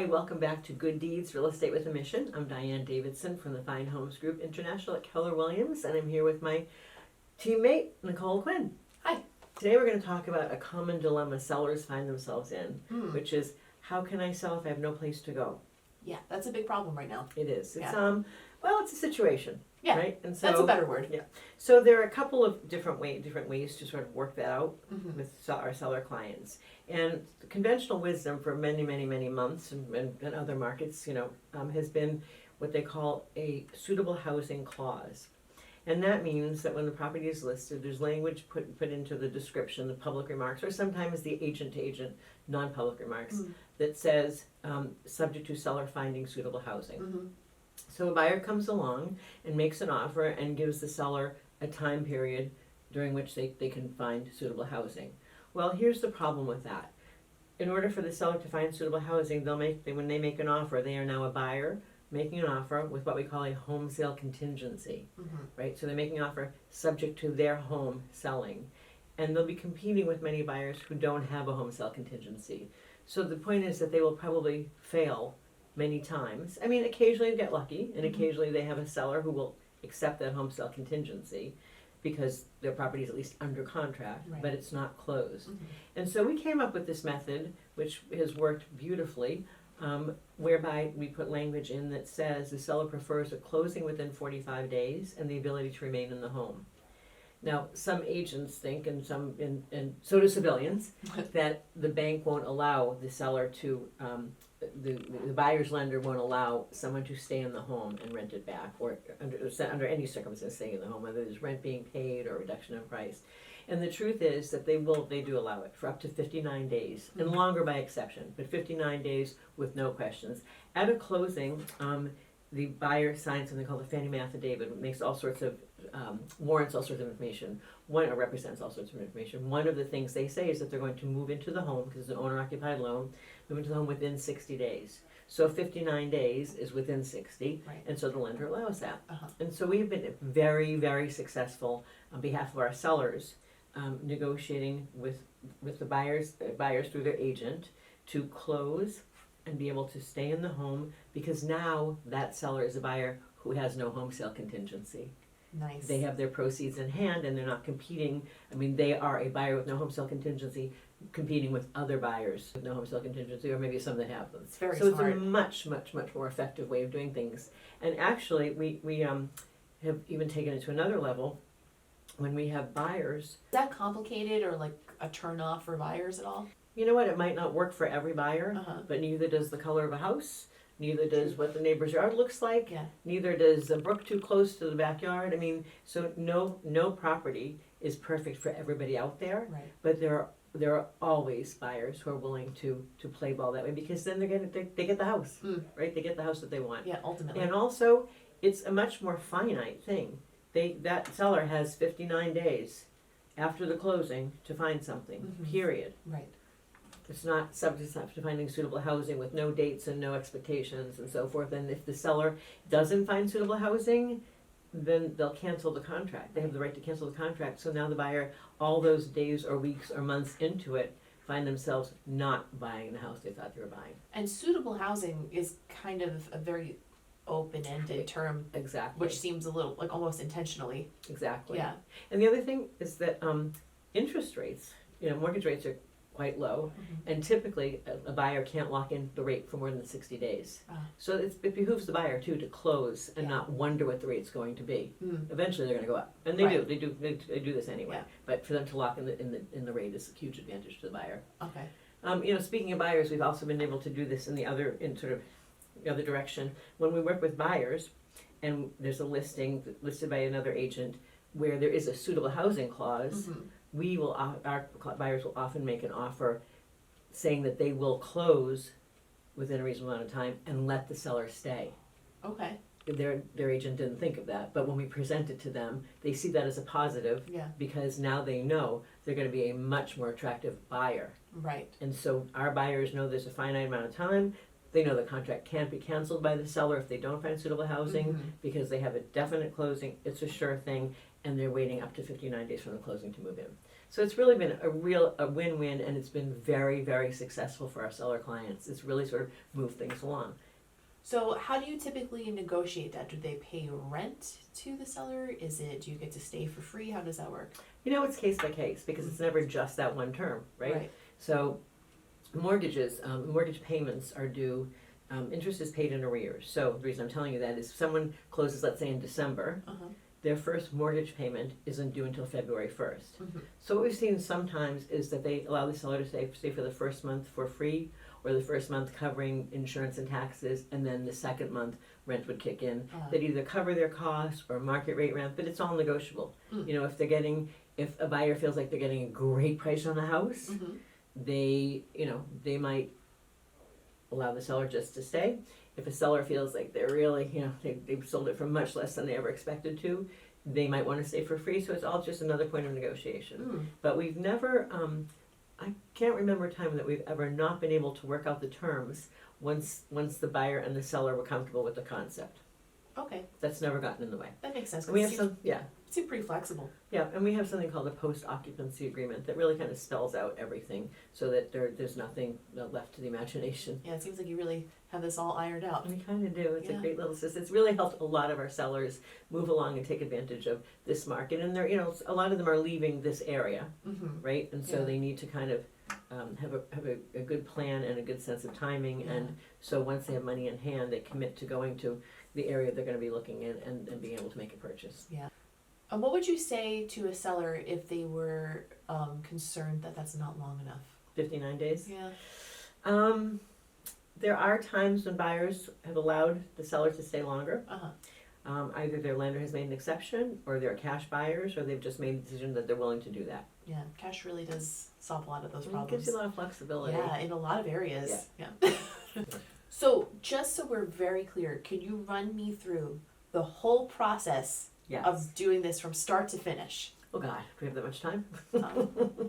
Hi, welcome back to Good Deeds Real Estate with a Mission. I'm Diane Davidson from the Fine Homes Group International at Keller Williams, and I'm here with my teammate, Nicole Quinn. Hi. Today we're going to talk about a common dilemma sellers find themselves in, which is, how can I sell if I have no place to go? Yeah, that's a big problem right now. It is. It's, Yeah. well, it's a situation. Yeah, right? And so, that's a better word. Yeah. So there are a couple of different ways to sort of work that out with our seller clients. And the conventional wisdom for many, many, many months and other markets, has been what they call a suitable housing clause. And that means that when the property is listed, there's language put into the description, the public remarks, or sometimes the agent-to-agent non-public remarks that says, subject to seller finding suitable housing. So a buyer comes along and makes an offer and gives the seller a time period during which they can find suitable housing. Well, here's the problem with that. In order for the seller to find suitable housing, when they make an offer, they are now a buyer making an offer with what we call a home sale contingency, right? So they're making an offer subject to their home selling. And they'll be competing with many buyers who don't have a home sale contingency. So the point is that they will probably fail many times. I mean, occasionally they get lucky, and occasionally they have a seller who will accept that home sale contingency because their property is at least under contract, but it's not closed. And so we came up with this method, which has worked beautifully, whereby we put language in that says the seller prefers a closing within 45 days and the ability to remain in the home. Now, some agents think, and so do civilians, that the bank won't allow the seller to, the buyer's lender won't allow someone to stay in the home and rent it back, or under any circumstance staying in the home, whether there's rent being paid or reduction in price. And the truth is that they do allow it for up to 59 days, and longer by exception, but 59 days with no questions. At a closing, the buyer signs something called a Fannie Mae affidavit, which makes all sorts of warrants all sorts of information. Or represents all sorts of information. One of the things they say is that they're going to move into the home, because it's an owner-occupied loan, move into the home within 60 days. So 59 days is within 60, and so the lender allows that. And so we've been very, very successful on behalf of our sellers, negotiating with the buyers through their agent to close and be able to stay in the home, because now that seller is a buyer who has no home sale contingency. Nice. They have their proceeds in hand and they're not competing. I mean, they are a buyer with no home sale contingency competing with other buyers with no home sale contingency, or maybe some that have them. It's very smart. So it's a much, much, much more effective way of doing things. And actually, we have even taken it to another level when we have buyers. Is that complicated or like a turn off for buyers at all? You know what? It might not work for every buyer, but neither does the color of a house. Neither does what the neighbor's yard looks like. Neither does a brook too close to the backyard. I mean, so no property is perfect for everybody out there. But there are always buyers who are willing to play ball that way, because then they get the house, right? They get the house that they want. Yeah, ultimately. And also, it's a much more finite thing. That seller has 59 days after the closing to find something. Period. Right. It's not subject to finding suitable housing with no dates and no expectations and so forth. And if the seller doesn't find suitable housing, then they'll cancel the contract. They have the right to cancel the contract. So now the buyer, all those days or weeks or months into it, find themselves not buying the house they thought they were buying. And suitable housing is kind of a very open-ended term. Exactly. Which seems a little, like almost intentionally. Exactly. Yeah. And the other thing is that interest rates, mortgage rates are quite low, and typically a buyer can't lock in the rate for more than 60 days. So it behooves the buyer too to close and not wonder what the rate's going to be. Eventually they're going to go up, and they do this anyway. But for them to lock in the rate is a huge advantage to the buyer. Okay. Speaking of buyers, we've also been able to do this in the other direction. When we work with buyers, and there's a listing listed by another agent where there is a suitable housing clause. Our buyers will often make an offer saying that they will close within a reasonable amount of time and let the seller stay. Okay. Their agent didn't think of that, but when we present it to them, they see that as a positive, because now they know they're going to be a much more attractive buyer. Right. And so our buyers know there's a finite amount of time. They know the contract can't be canceled by the seller if they don't find suitable housing, because they have a definite closing. It's a sure thing. And they're waiting up to 59 days from the closing to move in. So it's really been a win-win, and it's been very, very successful for our seller clients. It's really sort of moved things along. So how do you typically negotiate that? Do they pay rent to the seller? Do you get to stay for free? How does that work? It's case by case, because it's never just that one term, right? So mortgage payments are due, interest is paid in arrears. So the reason I'm telling you that is if someone closes, let's say in December, their first mortgage payment isn't due until February 1st. So what we've seen sometimes is that they allow the seller to stay for the first month for free, or the first month covering insurance and taxes, and then the second month rent would kick in. They'd either cover their costs or market rate rent, but it's all negotiable. If a buyer feels like they're getting a great price on the house, they might allow the seller just to stay. If a seller feels like they're really, they've sold it for much less than they ever expected to, they might want to stay for free. So it's all just another point of negotiation. But we've never, I can't remember a time that we've ever not been able to work out the terms once the buyer and the seller were comfortable with the concept. Okay. That's never gotten in the way. That makes sense. And we have It seems pretty flexible. Yeah, and we have something called a post-occupancy agreement that really kind of spells out everything so that there's nothing left to the imagination. Yeah, it seems like you really have this all ironed out. We kind of do. It's a Yeah. great little system. It's really helped a lot of our sellers move along and take advantage of this market. And they're, a lot of them are leaving this area, right? And so Yeah. they need to kind of have a good plan and a good sense of timing. Yeah. And so once they have money in hand, they commit to going to the area they're going to be looking in and being able to make a purchase. Yeah. And what would you say to a seller if they were concerned that that's not long enough? 59 days? Yeah. There are times when buyers have allowed the seller to stay longer. Either their lender has made an exception, or they're cash buyers, or they've just made the decision that they're willing to do that. Yeah, cash really does solve a lot of those It problems. gives you a lot of flexibility. Yeah, in a lot of areas. Yeah. So, just so we're very clear, can you run me through the whole process Yes. of doing this from start to finish? Oh God, do we have that much time?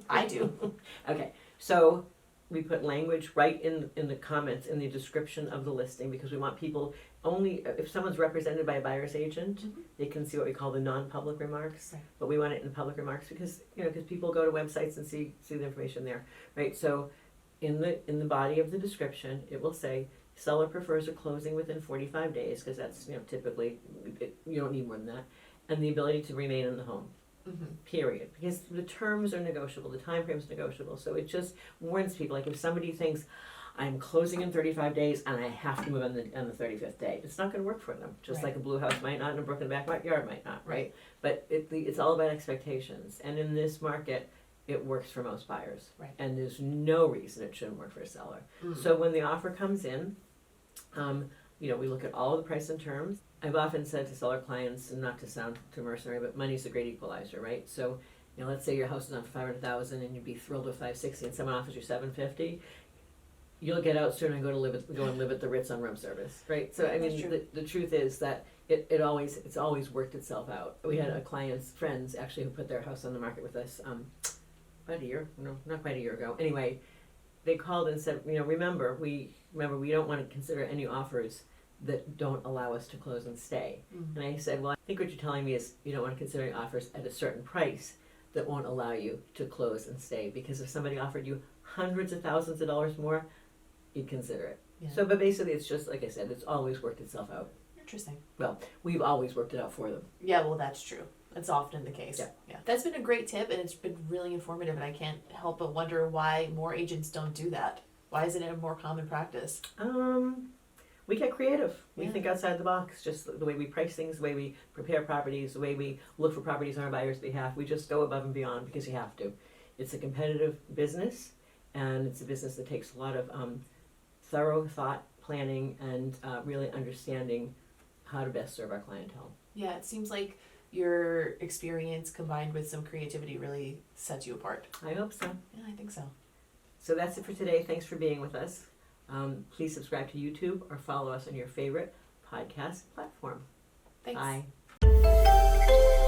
I do. Okay, so we put language right in the comments, in the description of the listing, because we want people only, if someone's represented by a buyer's agent, they can see what we call the non-public remarks. Right. But we want it in public remarks because people go to websites and see the information there, right? So in the body of the description, it will say seller prefers a closing within 45 days, because that's typically you don't need more than that, and the ability to remain in the home. Period. Because the terms are negotiable, the time frame is negotiable. So it just warns people, like if somebody thinks, I'm closing in 35 days and I have to move on the 35th day, it's not going to work for them. Just Right. like a blue house might not and a Brooklyn backyard might not, right? But it's all about expectations. And in this market, it works for most buyers. Right. And there's no reason it shouldn't work for a seller. So when the offer comes in, we look at all of the price and terms. I've often said to seller clients, and not to sound too mercenary, but money's a great equalizer, right? So, let's say your house is on for $500,000 and you'd be thrilled with $560,000 and someone offers you $750,000, you'll get out soon and go and live at the Ritz on room service, right? So I mean, the truth is that it's always worked itself out. We had a client's friends actually who put their house on the market with us about a year, no, not quite a year ago. Anyway, they called and said, remember we don't want to consider any offers that don't allow us to close and stay. And I said, well, I think what you're telling me is you don't want to consider offers at a certain price that won't allow you to close and stay, because if somebody offered you hundreds of thousands of dollars more, you'd consider it. Yeah. So, but basically it's just, like I said, it's always worked itself out. Interesting. Well, we've always worked it out for them. Yeah, well, that's true. That's often the case. Yeah. That's been a great tip, and it's been really informative, and I can't help but wonder why more agents don't do that. Why isn't it a more common practice? We get creative. We Yeah. think outside the box, just the way we price things, the way we prepare properties, the way we look for properties on our buyer's behalf. We just go above and beyond because you have to. It's a competitive business, and it's a business that takes a lot of thorough thought, planning, and really understanding how to best serve our clientele. Yeah, it seems like your experience combined with some creativity really sets you apart. I hope so. Yeah, I think so. So that's it for today. Thanks for being with us. Please subscribe to YouTube or follow us on your favorite podcast platform. Thanks. Bye.